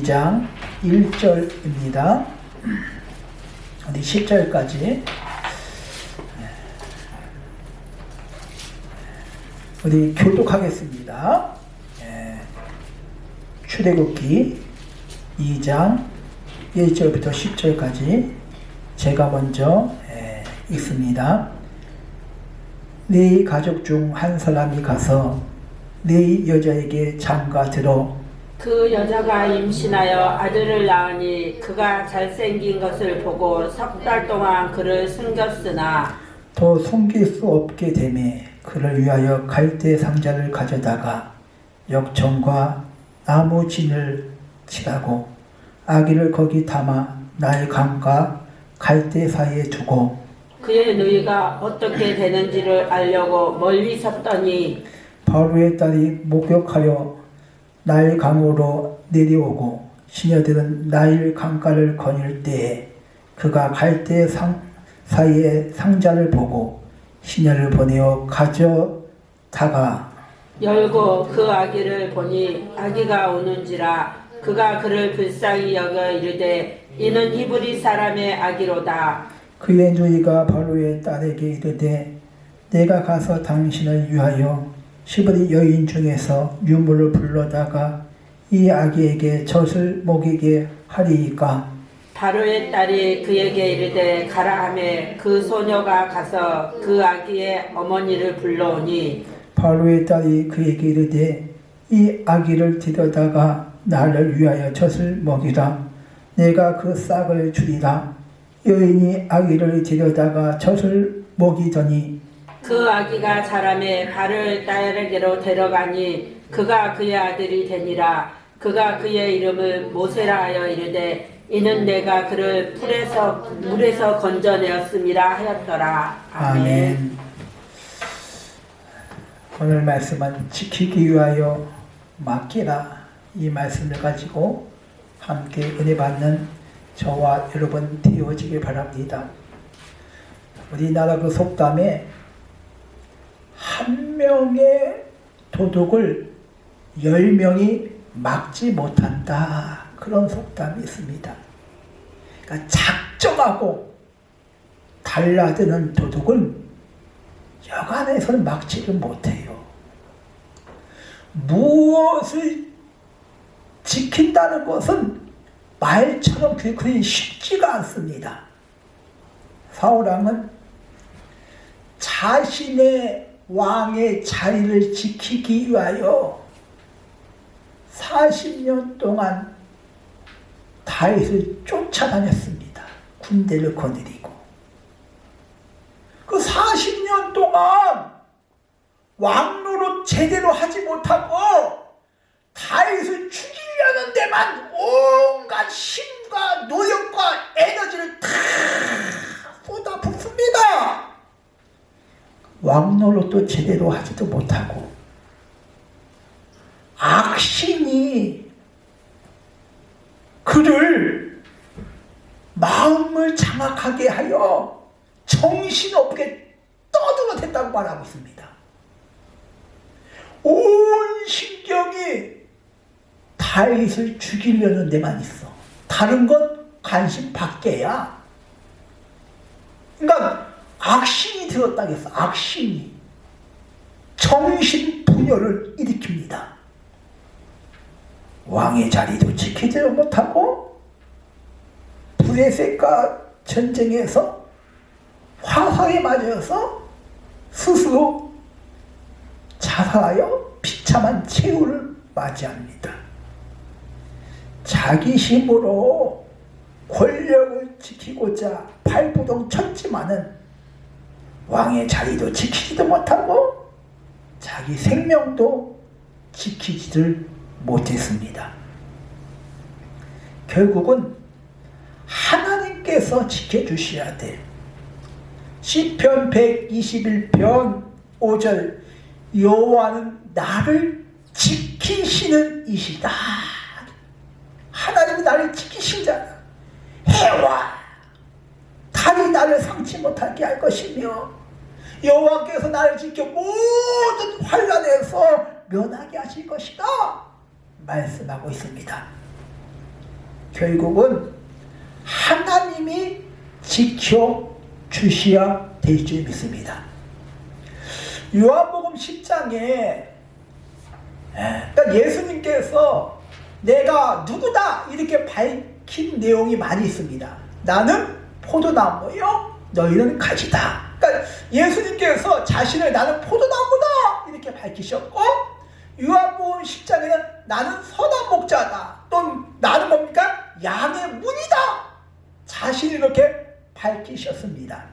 2장 1절입니다. 어디 10절까지 우리 교독하겠습니다. 출애굽기 2장 1절부터 10절까지 제가 먼저 읽습니다. 네 가족 중 한 사람이 가서 네 여자에게 장가 들어 그 여자가 임신하여 아들을 낳으니 그가 잘생긴 것을 보고 석 달 동안 그를 숨겼으나 더 숨길 수 없게 되매 그를 위하여 갈대 상자를 가져다가 역청과 나무 진을 칠하고 아기를 거기 담아 나일 강과 갈대 사이에 두고 그의 누이가 어떻게 되는지를 알려고 멀리 섰더니 바로의 딸이 목욕하여 나일 강으로 내려오고 시녀들은 나일 강가를 거닐 때에 그가 갈대 사이에 상자를 보고 시녀를 보내어 가져다가 열고 그 아기를 보니 아기가 우는지라 그가 그를 불쌍히 여겨 이르되 이는 히브리 사람의 아기로다. 그의 누이가 바로의 딸에게 이르되 내가 가서 당신을 위하여 히브리 여인 중에서 유물을 불러다가 이 아기에게 젖을 먹이게 하리이까. 바로의 딸이 그에게 이르되 가라 하매 그 소녀가 가서 그 아기의 어머니를 불러오니 바로의 딸이 그에게 이르되 이 아기를 데려다가 나를 위하여 젖을 먹이라. 내가 그 싹을 주리라. 여인이 아기를 데려다가 젖을 먹이더니 그 아기가 자라매 바로의 딸에게로 데려가니 그가 그의 아들이 되니라. 그가 그의 이름을 모세라 하여 이르되 이는 내가 그를 물에서 건져내었음이라 하였더라. 아멘. 오늘 말씀은 지키기 위하여 맡기라, 이 말씀을 가지고 함께 은혜 받는 저와 여러분 되어지길 바랍니다. 우리나라 그 속담에 한 명의 도둑을 10명이 막지 못한다, 그런 속담이 있습니다. 그러니까 작정하고 달라드는 도둑은 여간에서는 막지를 못해요. 무엇을 지킨다는 것은 말처럼 그리 쉽지가 않습니다. 사울왕은 자신의 왕의 자리를 지키기 위하여 40년 동안 다윗을 쫓아다녔습니다. 군대를 거느리고. 그 40년 동안 왕노릇 제대로 하지 못하고 다윗을 죽이려는 데만 온갖 힘과 노력과 에너지를 다 쏟아붓습니다. 왕노릇도 제대로 하지도 못하고 악신이 그를 마음을 장악하게 하여 정신없게 떠들어댔다고 말하고 있습니다. 온 신경이 다윗을 죽이려는 데만 있어. 다른 건 관심 밖에야. 그러니까 악신이 들었다겠어. 악신이 정신분열을 일으킵니다. 왕의 자리도 지키지 못하고 브레셋과 전쟁에서 화상에 맞아서 스스로 자살하여 비참한 최후를 맞이합니다. 자기 힘으로 권력을 지키고자 발부동 쳤지만은 왕의 자리도 지키지도 못하고 자기 생명도 지키지를 못했습니다. 결국은 하나님께서 지켜주셔야 돼. 시편 121편 5절 여호와는 나를 지키시는 이시다. 하나님이 나를 지키신잖아. 해와 달이 나를 상치 못하게 할 것이며 여호와께서 나를 지켜 모든 환난에서 면하게 하실 것이다 말씀하고 있습니다. 결국은 하나님이 지켜주셔야 될 줄 믿습니다. 요한복음 10장에 그러니까 예수님께서 내가 누구다 이렇게 밝힌 내용이 많이 있습니다. 나는 포도나무요 너희는 가지다. 그러니까 예수님께서 자신을 나는 포도나무다 이렇게 밝히셨고, 요한복음 10장에는 나는 선한 목자다, 또 나는 뭡니까? 양의 문이다, 자신을 이렇게 밝히셨습니다.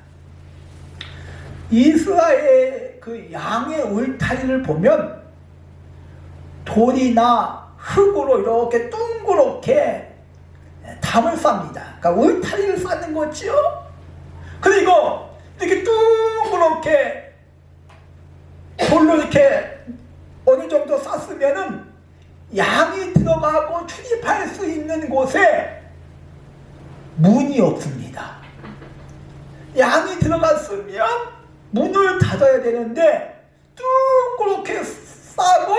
이스라엘의 그 양의 울타리를 보면 돌이나 흙으로 이렇게 둥그렇게 담을 쌉니다. 그러니까 울타리를 쌓는 거지요. 그리고 이렇게 둥그렇게 돌로 이렇게 어느 정도 쌌으면은 양이 들어가고 출입할 수 있는 곳에 문이 없습니다. 양이 들어갔으면 문을 닫아야 되는데 둥그렇게 싸고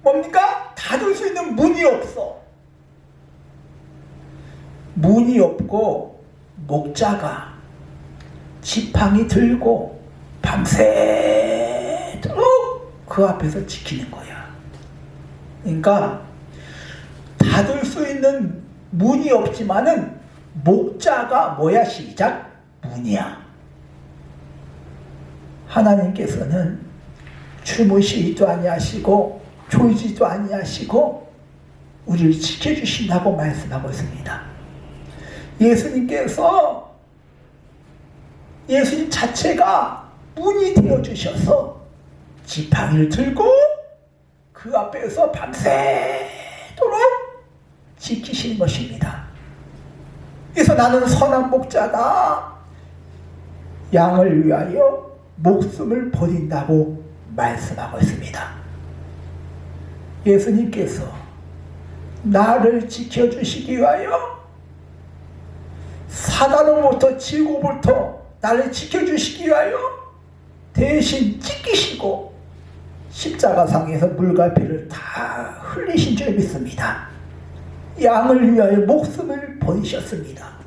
뭡니까? 닫을 수 있는 문이 없어. 문이 없고 목자가 지팡이 들고 밤새도록 그 앞에서 지키는 거야. 그러니까 닫을 수 있는 문이 없지만은 목자가 뭐야? 시작 문이야. 하나님께서는 주무시지도 아니하시고 졸지도 아니하시고 우리를 지켜주신다고 말씀하고 있습니다. 예수님 자체가 문이 되어주셔서 지팡이를 들고 그 앞에서 밤새도록 지키시는 것입니다. 그래서 나는 선한 목자다, 양을 위하여 목숨을 버린다고 말씀하고 있습니다. 예수님께서 나를 지켜주시기 위하여 사단으로부터 지구부터 나를 지켜주시기 위하여 대신 찢기시고 십자가상에서 물과 피를 다 흘리신 줄 믿습니다. 양을 위하여 목숨을 버리셨습니다.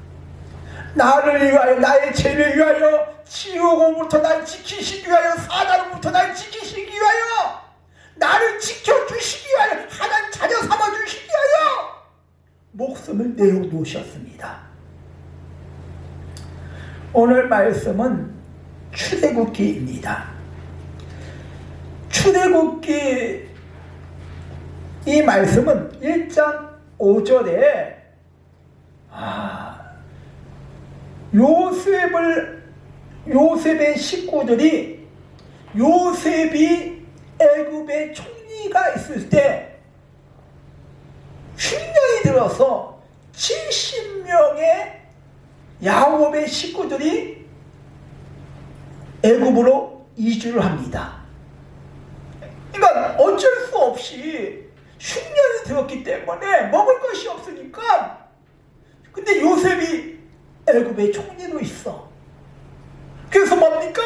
나를 위하여, 나의 죄를 위하여, 지옥으로부터 날 지키시기 위하여, 사단으로부터 날 지키시기 위하여, 나를 지켜주시기 위하여, 하나님 자녀 삼아주시기 위하여 목숨을 내어놓으셨습니다. 오늘 말씀은 출애굽기입니다. 출애굽기 이 말씀은 1장 5절에 요셉의 식구들이 요셉이 애굽의 총리가 있을 때 흉년이 들어서 70명의 야곱의 식구들이 애굽으로 이주를 합니다. 그러니까 어쩔 수 없이 흉년이 들었기 때문에 먹을 것이 없으니까, 근데 요셉이 애굽의 총리로 있어. 그래서 뭡니까?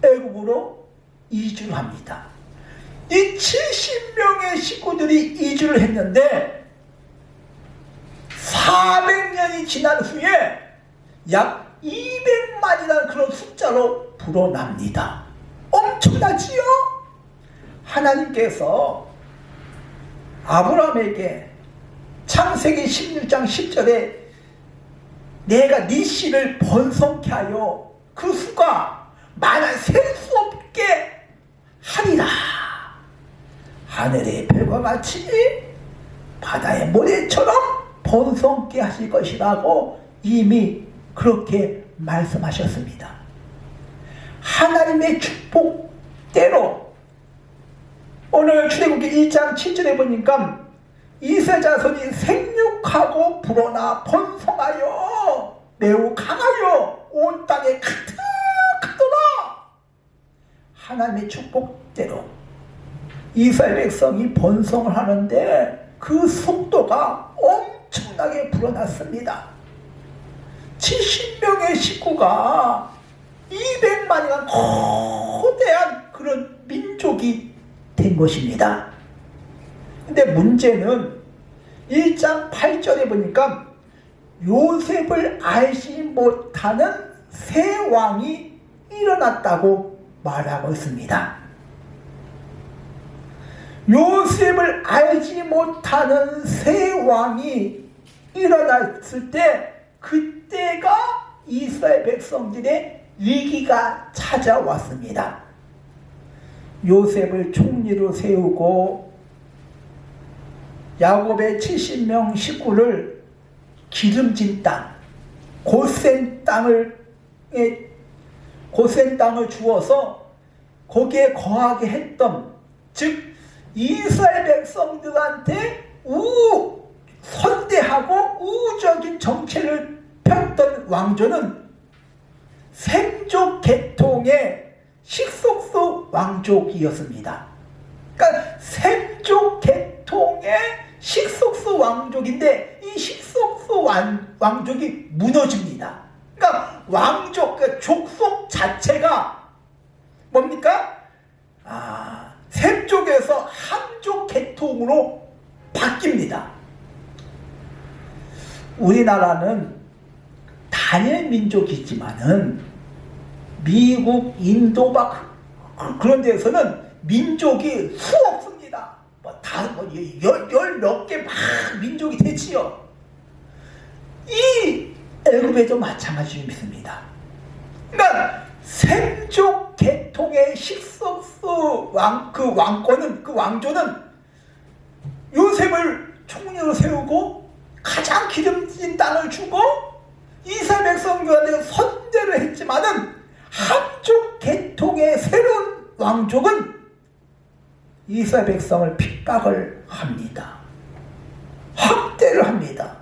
애굽으로 이주를 합니다. 이 70명의 식구들이 이주를 했는데 400년이 지난 후에 약 200만이라는 그런 숫자로 불어납니다. 엄청나지요? 하나님께서 아브라함에게 창세기 16장 10절에 내가 네 씨를 번성케 하여 그 수가 만한 셀 수 없게 하리라. 하늘의 별과 같이 바다의 모래처럼 번성케 하실 것이라고 이미 그렇게 말씀하셨습니다. 하나님의 축복대로 오늘 출애굽기 1장 7절에 보니까 이스라엘 자손이 생육하고 불어나 번성하여 매우 강하여 온 땅에 가득하더라. 하나님의 축복대로 이스라엘 백성이 번성을 하는데 그 속도가 엄청나게 불어났습니다. 70명의 식구가 200만이나 거대한 그런 민족이 된 것입니다. 근데 문제는 1장 8절에 보니까 요셉을 알지 못하는 새 왕이 일어났다고 말하고 있습니다. 요셉을 알지 못하는 새 왕이 일어났을 때 그때가 이스라엘 백성들의 위기가 찾아왔습니다. 요셉을 총리로 세우고 야곱의 70명 식구를 기름진 땅, 고센 땅을 주어서 거기에 거하게 했던, 즉 이스라엘 백성들한테 선대하고 우호적인 정체를 폈던 왕조는 셈족 계통의 식속수 왕족이었습니다. 그러니까 셈족 계통의 식속수 왕족인데 이 식속수 왕족이 무너집니다. 그러니까 왕족, 그러니까 족속 자체가 뭡니까? 셈족에서 함족 계통으로 바뀝니다. 우리나라는 단일 민족이지만은 미국, 인도 그런 데서는 민족이 수 없습니다. 열 몇 개 막 민족이 되지요. 이 애굽에도 마찬가지로 믿습니다. 그러니까 셈족 계통의 식속수 왕권은, 그 왕조는 요셉을 총리로 세우고 가장 기름진 땅을 주고 이스라엘 백성들한테 선대를 했지만은 함족 계통의 새로운 왕족은 이스라엘 백성을 핍박을 합니다. 학대를 합니다.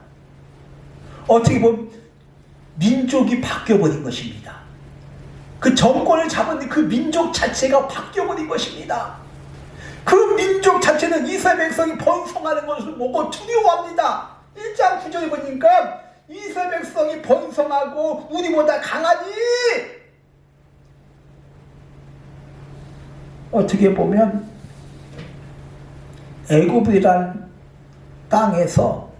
어떻게 보면 민족이 바뀌어버린 것입니다. 그 정권을 잡은 그 민족 자체가 바뀌어버린 것입니다. 그 민족 자체는 이스라엘 백성이 번성하는 것을 보고 두려워합니다. 1장 9절에 보니까 이스라엘 백성이 번성하고 우리보다 강하니, 어떻게 보면 애굽이란 땅에서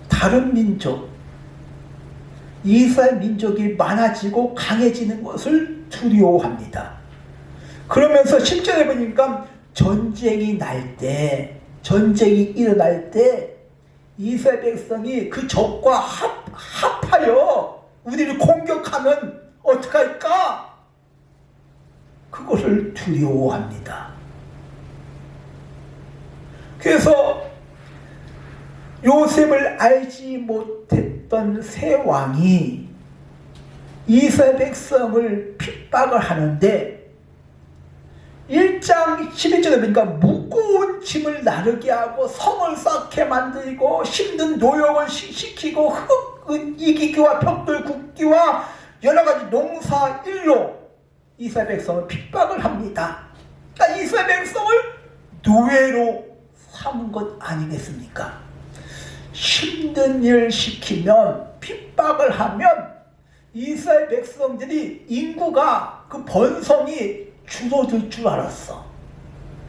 다른 민족, 이스라엘 민족이 많아지고 강해지는 것을 두려워합니다. 그러면서 10절에 보니까 전쟁이 일어날 때 이스라엘 백성이 그 적과 합하여 우리를 공격하면 어떡할까? 그것을 두려워합니다. 그래서 요셉을 알지 못했던 새 왕이 이스라엘 백성을 핍박을 하는데 1장 11절에 보니까 무거운 짐을 나르게 하고 성을 쌓게 만들고 힘든 노역을 시키고 흙은 이기기와 벽돌 굽기와 여러가지 농사 일로 이스라엘 백성을 핍박을 합니다. 그러니까 이스라엘 백성을 노예로 삼은 것 아니겠습니까? 힘든 일 시키면, 핍박을 하면 이스라엘 백성들이 인구가, 그 번성이 줄어들 줄 알았어.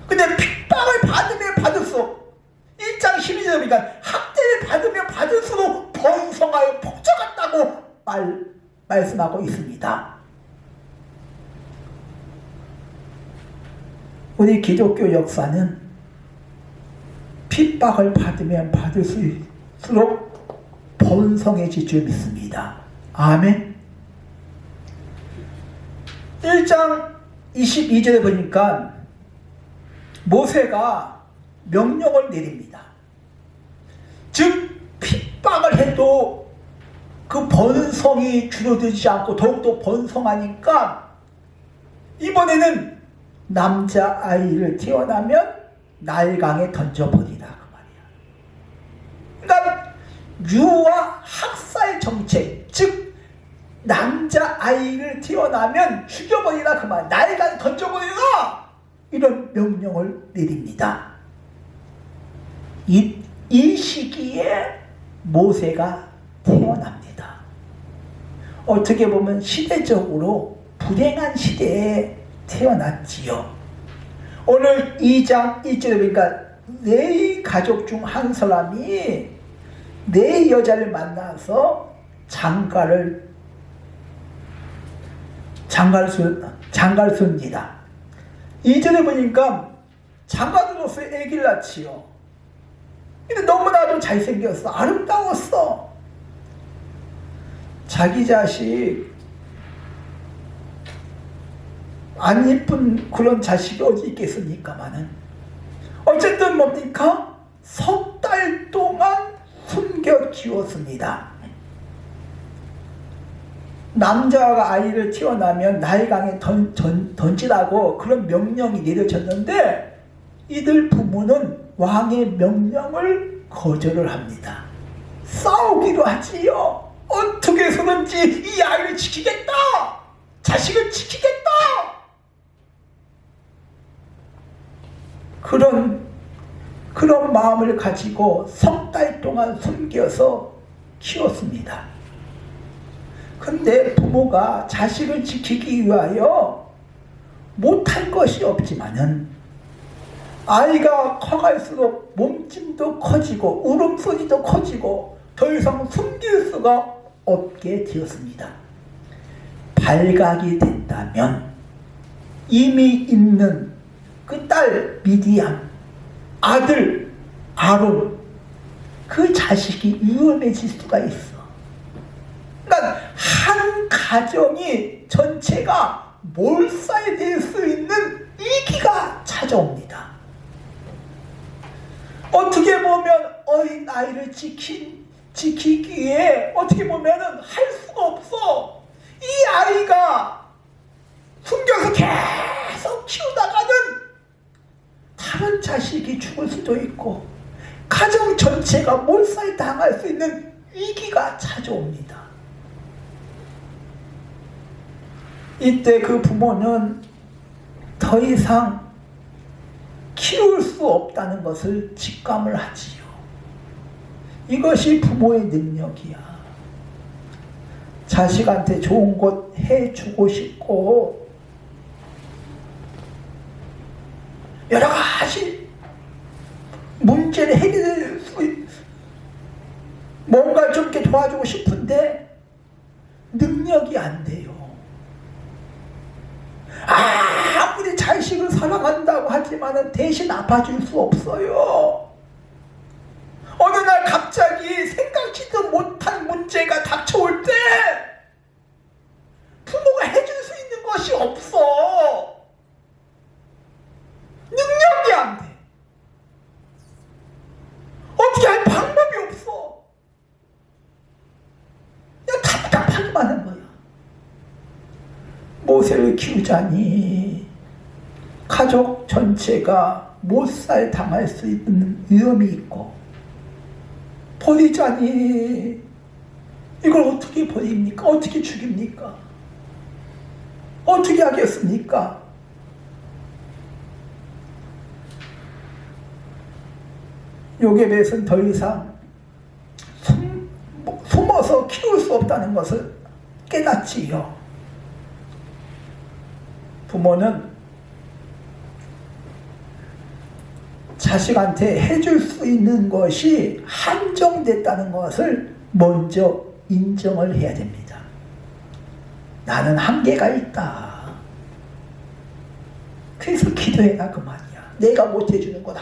근데 핍박을 받으면 받을수록 1장 12절에 보니까 학대를 받으면 받을수록 번성하여 폭저갔다고 말씀하고 있습니다. 우리 기독교 역사는 핍박을 받으면 받을수록 번성해질 줄 믿습니다. 아멘. 1장 22절에 보니까 모세가 명령을 내립니다. 즉 핍박을 해도 그 번성이 줄어들지 않고 더욱더 번성하니까 이번에는 남자아이를 태어나면 나일강에 던져버리라, 그 말이야. 그러니까 유아 학살 정책, 즉 남자아이를 태어나면 죽여버리라, 그 말, 나일강에 던져버리라, 이런 명령을 내립니다. 이 시기에 모세가 태어납니다. 어떻게 보면 시대적으로 불행한 시대에 태어났지요. 오늘 2장 1절에 보니까 네 가족 중 한 사람이 네 여자를 만나서 장가를 씁니다. 2절에 보니까 장가들로서 애기를 낳지요. 근데 너무나도 잘생겼어. 아름다웠어. 자기 자식, 안 예쁜 그런 자식이 어디 있겠습니까마는. 어쨌든 뭡니까? 석 달 동안 숨겨 키웠습니다. 남자가 아이를 태어나면 나일강에 던지라고 그런 명령이 내려졌는데 이들 부모는 왕의 명령을 거절을 합니다. 싸우기로 하지요. 어떻게 해서든지 이 아이를 지키겠다! 자식을 지키겠다! 그런 마음을 가지고 석 달 동안 숨겨서 키웠습니다. 근데 부모가 자식을 지키기 위하여 못할 것이 없지만은 아이가 커갈수록 몸집도 커지고 울음소리도 커지고 더 이상 숨길 수가 없게 되었습니다. 발각이 된다면 이미 있는 그 딸 미디안, 아들 아론, 그 자식이 위험해질 수가 있어. 그러니까 한 가정이 전체가 몰살될 수 있는 위기가 찾아옵니다. 어떻게 보면 어린 아이를 지키기에 어떻게 보면은 할 수가 없어. 이 아이가 숨겨서 계속 키우다가는 다른 자식이 죽을 수도 있고 가정 전체가 몰살당할 수 있는 위기가 찾아옵니다. 이때 그 부모는 더 이상 키울 수 없다는 것을 직감을 하지요. 이것이 부모의 능력이야. 자식한테 좋은 것 해주고 싶고 여러 가지 문제를 해결할 수 뭔가 좀 이렇게 도와주고 싶은데 능력이 안 돼요. 아무리 자식을 사랑한다고 하지만 대신 아파줄 수 없어요. 어느 날 갑자기 생각지도 못한 문제가 닥쳐올 때 부모가 해줄 수 있는 것이 없어. 능력이 안 돼. 어떻게 할 방법이 없어. 그냥 답답하기만 한 거야. 모세를 키우자니 가족 전체가 못살 당할 수 있는 위험이 있고 버리자니 이걸 어떻게 버립니까? 어떻게 죽입니까? 어떻게 하겠습니까? 요게벳은 더 이상 숨어서 키울 수 없다는 것을 깨닫지요. 부모는 자식한테 해줄 수 있는 것이 한정됐다는 것을 먼저 인정을 해야 됩니다. 나는 한계가 있다. 그래서 기도해라 그 말이야. 내가 못 해주는 것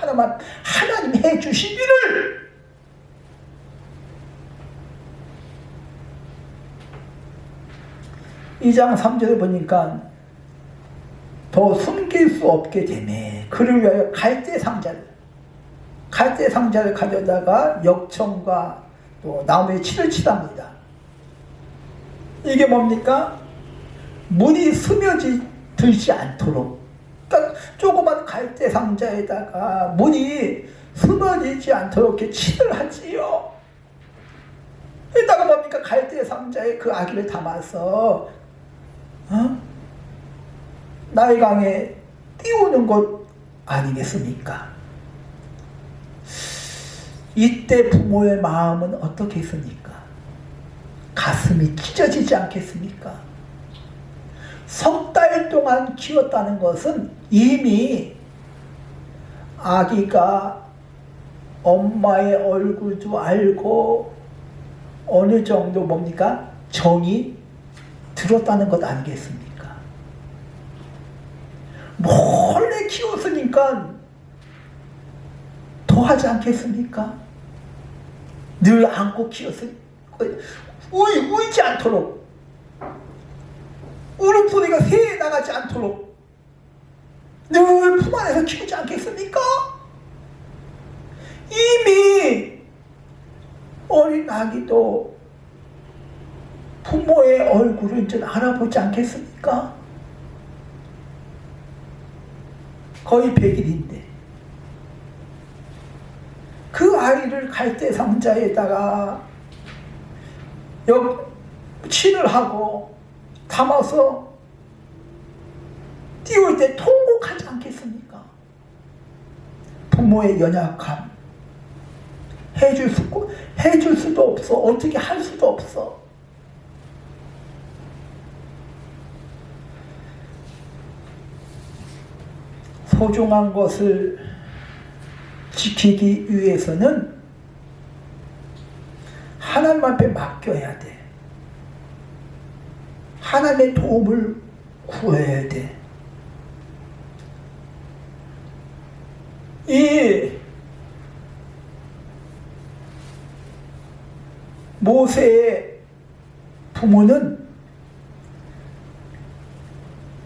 하나님 해주시기를. 이 장 3절을 보니까 더 숨길 수 없게 되매 그를 위하여 갈대 상자를 가져다가 역청과 또 나무에 칠을 칠합니다. 이게 뭡니까? 물이 스며들지 않도록, 그러니까 조그만 갈대 상자에다가 물이 스며들지 않도록 이렇게 칠을 하지요. 이따가 뭡니까? 갈대 상자에 그 아기를 담아서 나일강에 띄우는 것 아니겠습니까? 이때 부모의 마음은 어떻겠습니까? 가슴이 찢어지지 않겠습니까? 석 달 동안 키웠다는 것은 이미 아기가 엄마의 얼굴도 알고 어느 정도 뭡니까? 정이 들었다는 것 아니겠습니까? 몰래 키웠으니까 더 하지 않겠습니까? 늘 안고 키웠으니 울지 않도록, 울음소리가 새에 나가지 않도록 늘 품 안에서 키우지 않겠습니까? 이미 어린 아기도 부모의 얼굴을 좀 알아보지 않겠습니까? 거의 100일인데 그 아이를 갈대상자에다가 칠을 하고 담아서 띄울 때 통곡하지 않겠습니까? 부모의 연약함 해줄 수도 없어. 어떻게 할 수도 없어. 소중한 것을 지키기 위해서는 하나님 앞에 맡겨야 돼. 하나님의 도움을 구해야 돼. 이 모세의 부모는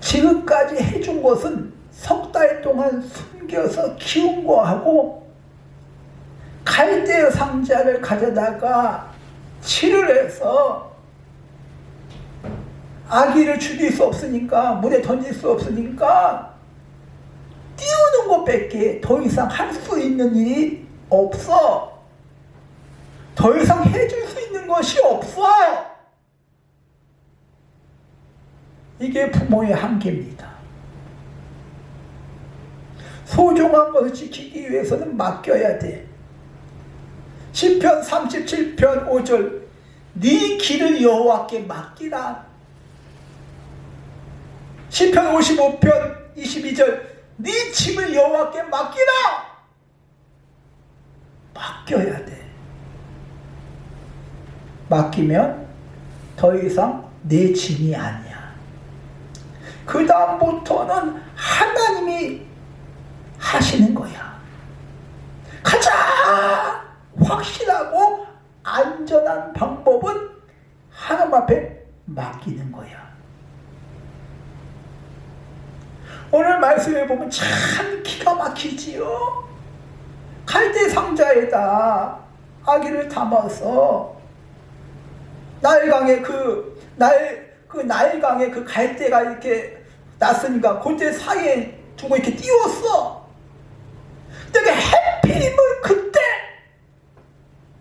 지금까지 해준 것은 석 달 동안 숨겨서 키운 거하고 갈대 상자를 가져다가 칠을 해서 아기를 죽일 수 없으니까 물에 던질 수 없으니까 띄우는 것밖에 더 이상 할 수 있는 일이 없어. 더 이상 해줄 수 있는 것이 없어. 이게 부모의 한계입니다. 소중한 것을 지키기 위해서는 맡겨야 돼. 시편 37편 5절 네 길을 여호와께 맡기라. 시편 55편 22절 네 짐을 여호와께 맡기라. 맡겨야 돼. 맡기면 더 이상 내 짐이 아니야. 그 다음부터는 하나님이 하시는 거야. 가장 확실하고 안전한 방법은 하나님 앞에 맡기는 거야. 오늘 말씀에 보면 참 기가 막히지요. 갈대 상자에다 아기를 담아서 나일강에 나일강에 그 갈대가 이렇게 났으니까 그때 사이에 두고 이렇게 띄웠어. 근데 해필이면 그때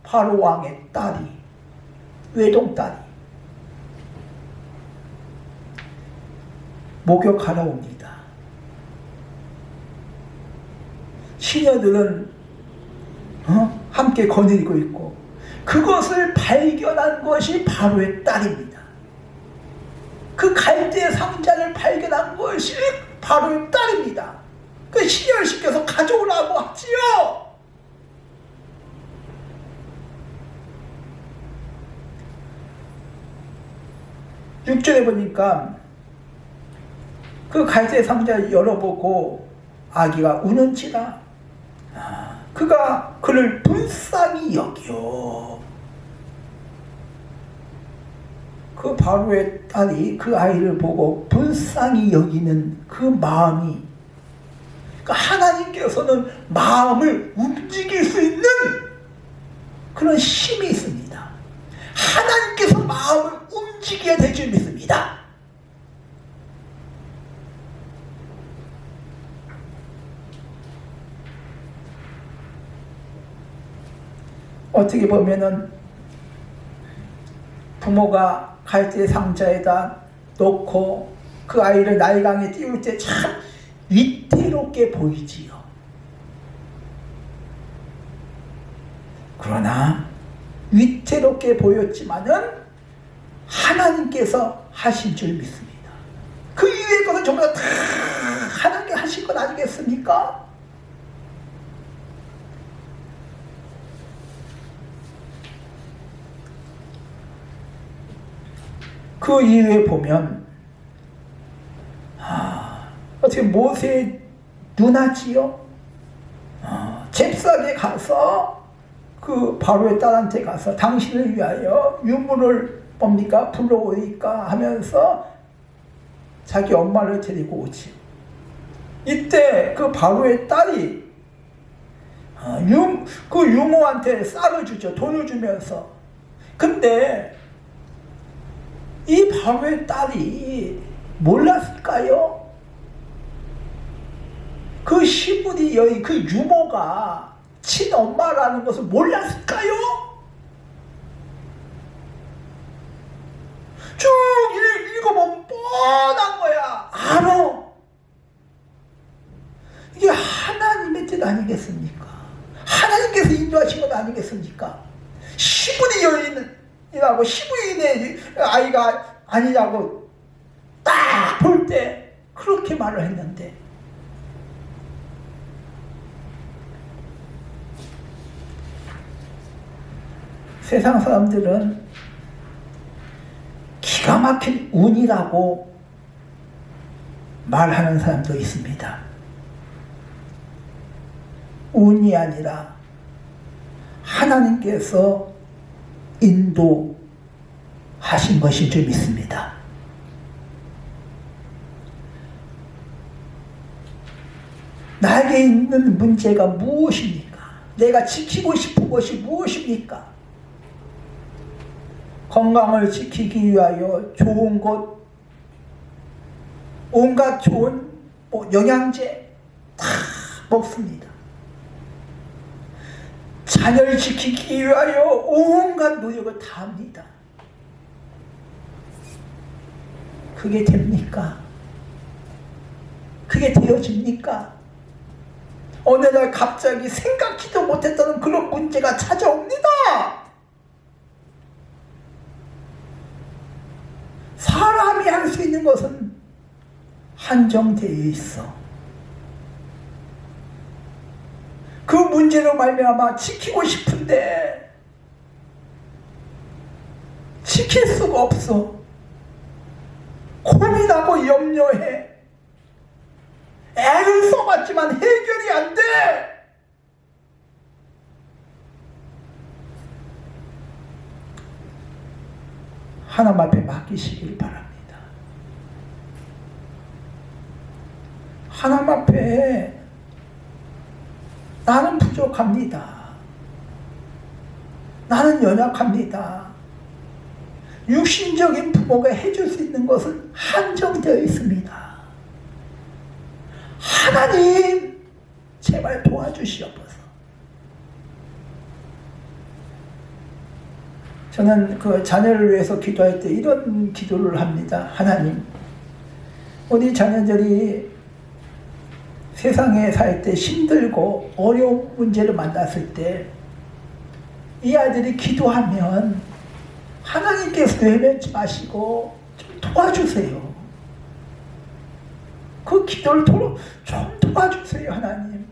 바로 왕의 딸이 외동딸이 목욕하러 옵니다. 시녀들은 함께 거느리고 있고 그것을 발견한 것이 바로의 딸입니다. 그 갈대 상자를 발견한 것이 바로의 딸입니다. 그 시녀를 시켜서 가져오라고 하지요. 육절에 보니까 그 갈대 상자를 열어보고 아기가 우는지라 그가 그를 불쌍히 여겨. 그 바로의 딸이 그 아이를 보고 불쌍히 여기는 그 마음이, 그러니까 하나님께서는 마음을 움직일 수 있는 그런 힘이 있습니다. 하나님께서 마음을 움직여야 될 줄 믿습니다. 어떻게 보면은 부모가 갈대 상자에다 놓고 그 아이를 나일강에 띄울 때 참 위태롭게 보이지요. 그러나 위태롭게 보였지만은 하나님께서 하신 줄 믿습니다. 그 이외의 것은 전부 다 하나님께 하신 것 아니겠습니까? 그 이후에 보면 어떻게 모세의 누나지요? 잽싸게 가서 그 바로의 딸한테 가서 당신을 위하여 유물을 뭡니까? 불러오니까 하면서 자기 엄마를 데리고 오지. 이때 그 바로의 딸이 그 유모한테 쌀을 주죠. 돈을 주면서. 근데 이 바로의 딸이 몰랐을까요? 그 시부리 여인, 그 유모가 친엄마라는 것을 몰랐을까요? 쭉 읽어보면 뻔한 거야. 알아. 이게 하나님의 뜻 아니겠습니까? 하나님께서 인도하신 것 아니겠습니까? 시부리 여인이라고, 시부인의 아이가 아니라고 딱 볼 때 그렇게 말을 했는데, 세상 사람들은 기가 막힌 운이라고 말하는 사람도 있습니다. 운이 아니라 하나님께서 인도하신 것인 줄 믿습니다. 나에게 있는 문제가 무엇입니까? 내가 지키고 싶은 것이 무엇입니까? 건강을 지키기 위하여 좋은 것, 온갖 좋은 영양제 다 먹습니다. 자녀를 지키기 위하여 온갖 노력을 다 합니다. 그게 됩니까? 그게 되어집니까? 어느 날 갑자기 생각지도 못했던 그런 문제가 찾아옵니다. 사람이 할 수 있는 것은 한정되어 있어. 그 문제로 말미암아 지키고 싶은데 지킬 수가 없어. 고민하고 염려해. 애를 써봤지만 해결이 안 돼. 하나님 앞에 맡기시길 바랍니다. 하나님 앞에 나는 부족합니다. 나는 연약합니다. 육신적인 부모가 해줄 수 있는 것은 한정되어 있습니다. 하나님 제발 도와주시옵소서. 저는 그 자녀를 위해서 기도할 때 이런 기도를 합니다. 하나님, 우리 자녀들이 세상에 살 때 힘들고 어려운 문제를 만났을 때 이 아들이 기도하면 하나님께서 외면치 마시고 좀 도와주세요. 그 기도를 좀 도와주세요, 하나님.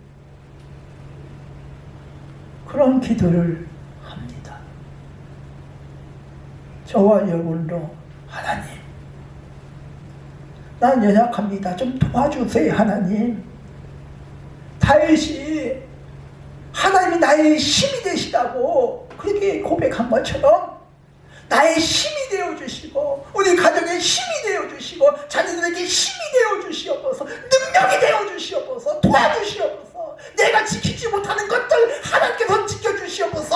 그런 기도를 합니다. 저와 여러분도 하나님, 난 연약합니다. 좀 도와주세요, 하나님. 다윗이 하나님이 나의 힘이 되시다고 그렇게 고백한 것처럼 나의 힘이 되어주시고 우리 가정의 힘이 되어주시고 자녀들에게 힘이 되어주시옵소서. 능력이 되어주시옵소서. 도와주시옵소서. 내가 지키지 못하는 것들 하나님께서 지켜주시옵소서.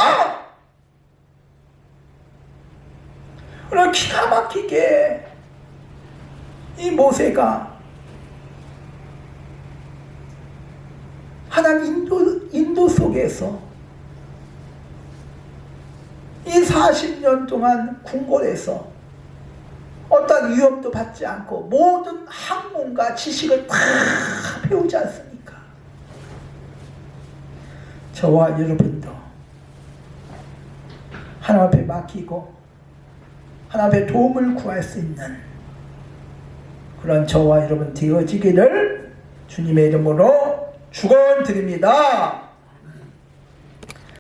그럼 기가 막히게 이 모세가 하나님 인도 속에서 이 40년 동안 궁궐에서 어떤 위험도 받지 않고 모든 학문과 지식을 다 배우지 않습니까? 저와 여러분도 하나님 앞에 맡기고 하나님 앞에 도움을 구할 수 있는 그런 저와 여러분 되어지기를 주님의 이름으로 축원드립니다.